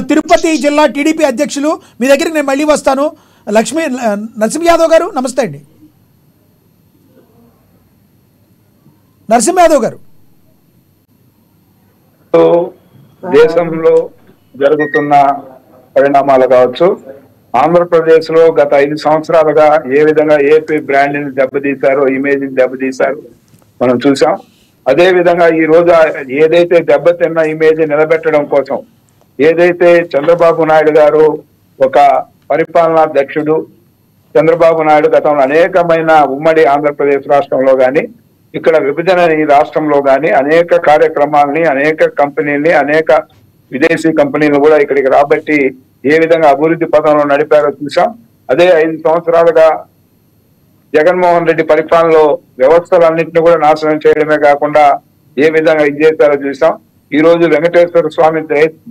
తిరుపతి జిల్లా టీడీపీ అధ్యక్షులు. మీ దగ్గరికి నేను మళ్ళీ వస్తాను. నరసింహ యాదవ్ గారు నమస్తే అండి. నరసింహ యాదవ్ గారు, దేశంలో జరుగుతున్న పరిణామాలు కావచ్చు, ఆంధ్రప్రదేశ్ లో గత 5 సంవత్సరాలుగా ఏ విధంగా ఏపీ బ్రాండ్ ని దెబ్బతీశారో, ఇమేజ్ ని దెబ్బతీశారో మనం చూసాం. అదే విధంగా ఈ రోజు ఏదైతే దెబ్బతిన్న ఇమేజ్ నిలబెట్టడం కోసం ఏదైతే చంద్రబాబు నాయుడు గారు ఒక పరిపాలనా దక్షుడు, చంద్రబాబు నాయుడు గతంలో అనేకమైన ఉమ్మడి ఆంధ్రప్రదేశ్ రాష్ట్రంలో గాని, ఇక్కడ విభజన ఈ రాష్ట్రంలో గాని అనేక కార్యక్రమాలని, అనేక కంపెనీల్ని, అనేక విదేశీ కంపెనీలు కూడా ఇక్కడికి రాబట్టి ఏ విధంగా అభివృద్ధి పథంలో నడిపారో చూసాం. అదే 5 సంవత్సరాలుగా జగన్మోహన్ రెడ్డి పరిపాలనలో వ్యవస్థలన్నింటినీ కూడా నాశనం చేయడమే కాకుండా ఏ విధంగా ఇది చేశారో చూసాం. ఈ రోజు వెంకటేశ్వర స్వామి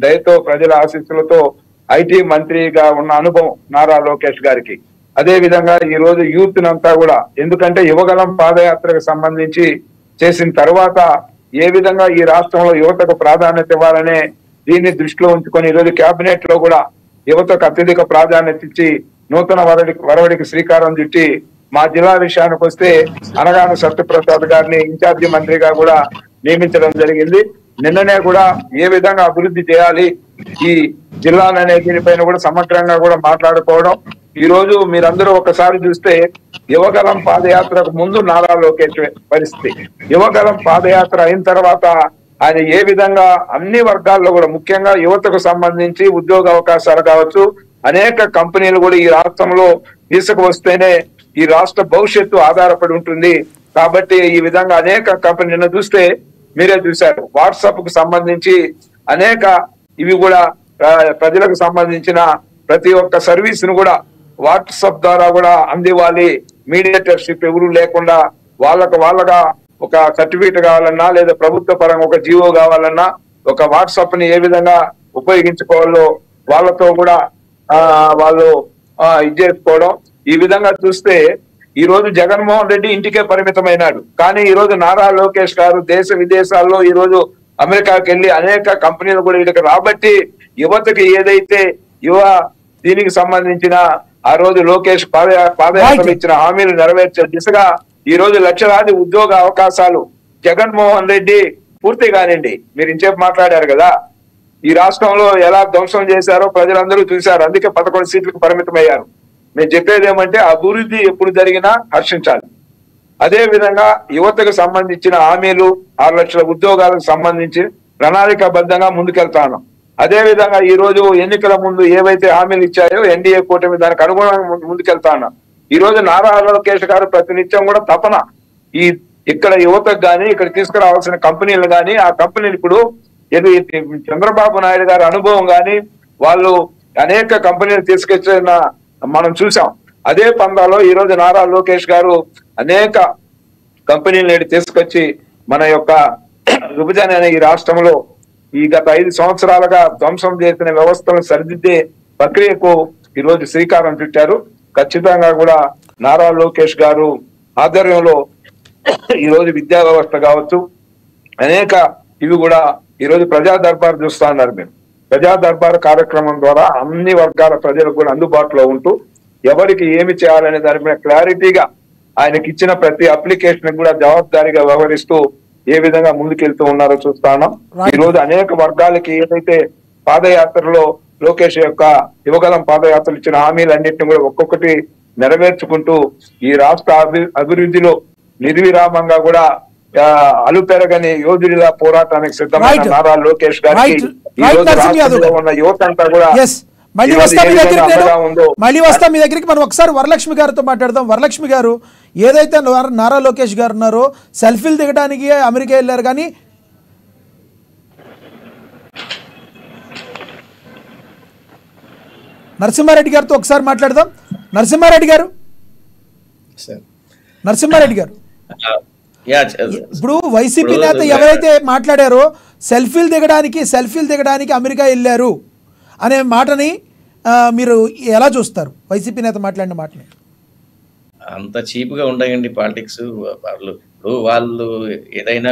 దయతో, ప్రజల ఆశీస్సులతో ఐటీ మంత్రిగా ఉన్న అనుభవం నారా లోకేష్ గారికి. అదే విధంగా ఈ రోజు యూత్ నంతా కూడా, ఎందుకంటే యువగలం పాదయాత్రకు సంబంధించి చేసిన తర్వాత ఏ విధంగా ఈ రాష్ట్రంలో యువతకు ప్రాధాన్యత ఇవ్వాలనే దీన్ని దృష్టిలో ఉంచుకొని ఈరోజు కేబినెట్ లో కూడా యువతకు అత్యధిక ప్రాధాన్యత ఇచ్చి నూతన వరవడికి శ్రీకారం చుట్టి మా జిల్లా విషయానికి వస్తే అనగాన సత్యప్రసాద్ గారిని ఇన్ఛార్జి మంత్రిగా కూడా నియమించడం జరిగింది. నిన్ననే కూడా ఏ విధంగా అభివృద్ధి చేయాలి ఈ జిల్లాలనే దీనిపైన కూడా సమగ్రంగా కూడా మాట్లాడుకోవడం. ఈ రోజు మీరందరూ ఒకసారి చూస్తే యువగలం పాదయాత్రకు ముందు నారా లోకేష్ పరిస్థితి, యువగలం పాదయాత్ర అయిన తర్వాత ఆయన ఏ విధంగా అన్ని వర్గాల్లో కూడా, ముఖ్యంగా యువతకు సంబంధించి ఉద్యోగ అవకాశాలు కావచ్చు, అనేక కంపెనీలు కూడా ఈ రాష్ట్రంలో తీసుకువస్తేనే ఈ రాష్ట్ర భవిష్యత్తు ఆధారపడి ఉంటుంది. కాబట్టి ఈ విధంగా అనేక కంపెనీ నిన్న చూస్తే మీరే చూశారు, వాట్సాప్ కు సంబంధించి అనేక ఇవి కూడా ప్రజలకు సంబంధించిన ప్రతి ఒక్క సర్వీస్ ను కూడా వాట్సాప్ ద్వారా కూడా అందివ్వాలి. మీడియేటర్షిప్ ఎవరు లేకుండా వాళ్ళగా ఒక సర్టిఫికేట్ కావాలన్నా, లేదా ప్రభుత్వ పరంగా ఒక జీవో కావాలన్నా ఒక వాట్సాప్ ని ఏ విధంగా ఉపయోగించుకోవాలో వాళ్ళతో కూడా వాళ్ళు ఇది చేసుకోవడం. ఈ విధంగా చూస్తే ఈ రోజు జగన్మోహన్ రెడ్డి ఇంటికే పరిమితమైనాడు. కానీ ఈ రోజు నారా లోకేష్ గారు దేశ విదేశాల్లో ఈ రోజు అమెరికాకి వెళ్ళి అనేక కంపెనీలు కూడా ఇక్కడికి రాబట్టి యువతకి ఏదైతే దీనికి సంబంధించిన ఆ రోజు లోకేష్ పాదయాత్ర ఇచ్చిన హామీలు నెరవేర్చే దిశగా ఈ రోజు లక్షలాది ఉద్యోగ అవకాశాలు జగన్మోహన్ రెడ్డి పూర్తిగానండి. మీరు ఇంచేపు మాట్లాడారు కదా, ఈ రాష్ట్రంలో ఎలా ధ్వంసం చేశారో ప్రజలందరూ చూశారు. అందుకే 11 సీట్లకు పరిమితమయ్యారు. మేము చెప్పేది ఏమంటే అభివృద్ధి ఎప్పుడు జరిగినా హర్షించాలి. అదే విధంగా యువతకు సంబంధించిన హామీలు 6 లక్షల ఉద్యోగాలకు సంబంధించి ప్రణాళికాబద్ధంగా ముందుకెళ్తాను. అదే విధంగా ఈ రోజు ఎన్నికల ముందు ఏవైతే హామీలు ఇచ్చాయో ఎన్డీఏ కూటమి దానికి అనుగుణంగా ముందుకెళ్తాను. ఈ రోజు నారా లోకేష్ గారు ప్రతినిత్యం కూడా తపన ఇక్కడ యువతకు గాని, ఇక్కడ తీసుకురావాల్సిన కంపెనీలు గాని, ఆ కంపెనీలు ఇప్పుడు చంద్రబాబు నాయుడు గారి అనుభవం గాని, వాళ్ళు అనేక కంపెనీలు తీసుకొచ్చిన మనం చూసాం. అదే పందాలో ఈ రోజు నారా లోకేష్ గారు అనేక కంపెనీలు నేడు తీసుకొచ్చి మన యొక్క విభజన అనే ఈ రాష్ట్రంలో ఈ గత 5 సంవత్సరాలుగా ధ్వంసం చేసిన వ్యవస్థలను సరిదిద్దే ప్రక్రియకు ఈ రోజు శ్రీకారం చుట్టారు. ఖచ్చితంగా కూడా నారా లోకేష్ గారు ఆధ్వర్యంలో ఈ రోజు విద్యా వ్యవస్థ కావచ్చు, అనేక ఇవి కూడా ఈ రోజు ప్రజా దర్బార్ చూస్తా ఉన్నారు. మేము ప్రజా దర్బార్ కార్యక్రమం ద్వారా అన్ని వర్గాల ప్రజలకు కూడా అందుబాటులో ఉంటూ ఎవరికి ఏమి చేయాలనే దాని మీద క్లారిటీగా ఆయనకి ఇచ్చిన ప్రతి అప్లికేషన్ కూడా జవాబుదారీగా వ్యవహరిస్తూ ఏ విధంగా ముందుకెళ్తూ ఉన్నారో చూస్తా ఉన్నాం. ఈ రోజు అనేక వర్గాలకి ఏదైతే పాదయాత్రలో లోకేష్ యొక్క యువగలం పాదయాత్రలు ఇచ్చిన హామీలన్నింటినీ కూడా ఒక్కొక్కటి నెరవేర్చుకుంటూ ఈ రాష్ట్ర అభివృద్ధిలో నిర్విరామంగా కూడా అలుపెరగని యోధుడిగా పోరాటానికి సిద్ధమైన నారా లోకేష్ గారికి ఈ రోజు రాష్ట్రంలో ఉన్న యువత అంతా కూడా మళ్ళీ వస్తా మీ దగ్గరికి. మనం ఒకసారి వరలక్ష్మి గారితో మాట్లాడదాం. వరలక్ష్మి గారు, ఏదైతే నారా లోకేష్ గారు ఉన్నారో సెల్ఫీలు దిగడానికి అమెరికా వెళ్ళారు, కానీ నరసింహారెడ్డి గారితో ఒకసారి మాట్లాడదాం. నరసింహారెడ్డి గారు, ఇప్పుడు వైసీపీ నేత ఎవరైతే మాట్లాడారో సెల్ఫీలు దిగడానికి అమెరికా వెళ్ళారు అనే మాటని మీరు ఎలా చూస్తారు? వైసీపీ నేత మాట్లాడిన మాటని అంత చీప్ గా ఉంటాయండి పాలిటిక్స్. వాళ్ళు ఏదైనా